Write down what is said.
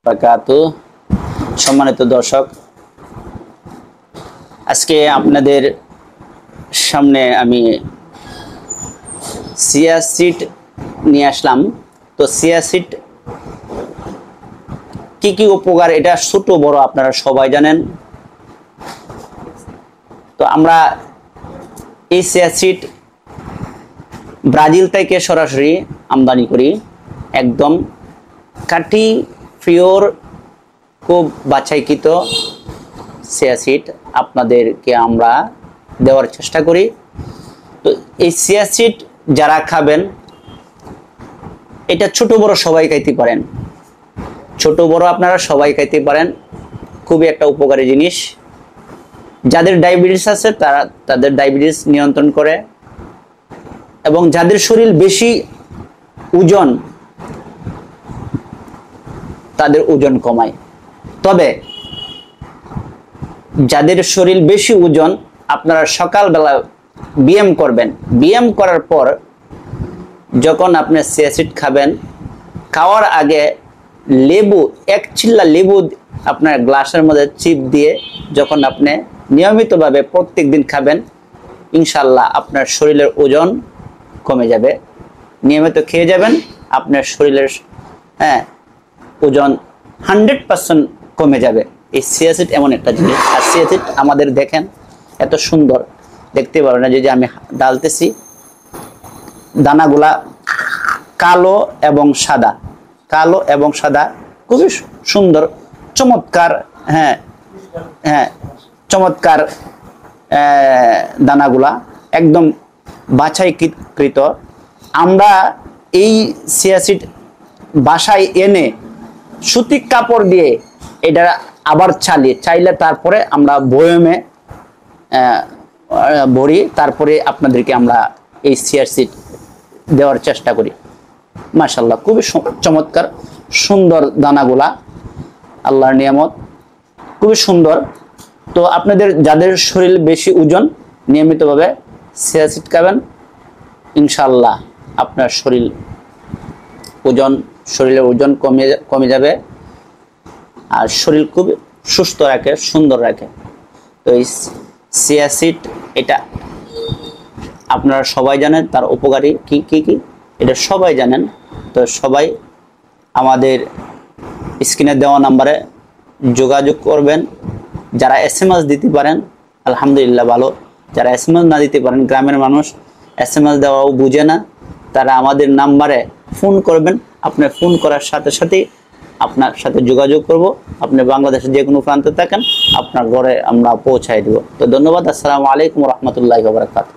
বারাকাতু। সম্মানিত দর্শক, আজকে আপনাদের সামনে আমি চিয়া সিড নিয়ে আসলাম। তো চিয়া সিড কি কি উপকার, এটা ছোট বড় আপনারা সবাই জানেন। তো আমরা এই চিয়া সিড ব্রাজিল থেকে সরাসরি আমদানি করি, একদম খাঁটি পিওর, খুব বাছাইকৃত চিয়া সিড আপনাদেরকে আমরা দেওয়ার চেষ্টা করি। তো এই চিয়া সিড যারা খাবেন, এটা ছোট বড় সবাই খাইতে পারেন, ছোট বড় আপনারা সবাই খাইতে পারেন। খুবই একটা উপকারী জিনিস। যাদের ডায়াবেটিস আছে তাদের ডায়াবেটিস নিয়ন্ত্রণ করে, এবং যাদের শরীর বেশি ওজন তাদের ওজন কমায়। তবে যাদের শরীর বেশি ওজন, আপনারা সকালবেলা ব্যায়াম করবেন, ব্যায়াম করার পর যখন আপনি চিয়া সিড খাবেন, খাওয়ার আগে লেবু, এক চিল্লা লেবু আপনার গ্লাসের মধ্যে চিপ দিয়ে যখন আপনি নিয়মিতভাবে প্রত্যেক দিন খাবেন, ইনশাল্লাহ আপনার শরীরের ওজন কমে যাবে। নিয়মিত খেয়ে যাবেন, আপনার শরীরের ওজন 100% কমে যাবে। এই চিয়া সিড এমন একটা জিনিস। আর চিয়া সিড আমাদের দেখেন এত সুন্দর, দেখতে পারবেন না, যে আমি ডালতেছি, দানাগুলা কালো এবং সাদা, কালো এবং সাদা, খুবই সুন্দর, চমৎকার। চমৎকার দানাগুলা একদম বাছাইকৃত। আমরা এই চিয়া সিড বাসায় এনে সুতি কাপড় দিয়ে এটা আবার চাইলে তারপরে আমরা বয়মে ভরি, তারপরে আপনাদেরকে আমরা এই চিয়া সিড দেওয়ার চেষ্টা করি। মাশাআল্লাহ, খুবই চমৎকার সুন্দর দানাগুলা, আল্লাহর নিয়ামত, খুবই সুন্দর। তো আপনাদের যাদের শরীর বেশি ওজন, নিয়মিতভাবে চিয়া সিড খাবেন, ইনশাআল্লাহ আপনার শরীরের ওজন কমে যাবে, আর শরীর খুব সুস্থ রাখে, সুন্দর রাখে। তো এই চিয়া সিড এটা আপনারা সবাই জানেন, তার উপকারী কি কি কি এটা সবাই জানেন। তো সবাই আমাদের স্ক্রিনে দেওয়া নাম্বারে যোগাযোগ করবেন। যারা SMS দিতে পারেন আলহামদুলিল্লাহ ভালো, যারা SMS না দিতে পারেন, গ্রামের মানুষ SMS দেওয়াও বুঝে না, তারা আমাদের নাম্বারে ফোন করবেন। আপনি ফোন করার সাথে সাথে আপনার সাথে যোগাযোগ করব। আপনি বাংলাদেশের যে কোনো প্রান্তে থাকেন, আপনার ঘরে আমরা পৌঁছায় দেব। তো ধন্যবাদ। আসসালামু আলাইকুম ওয়া রাহমাতুল্লাহি ওয়া বারাকাতুহু।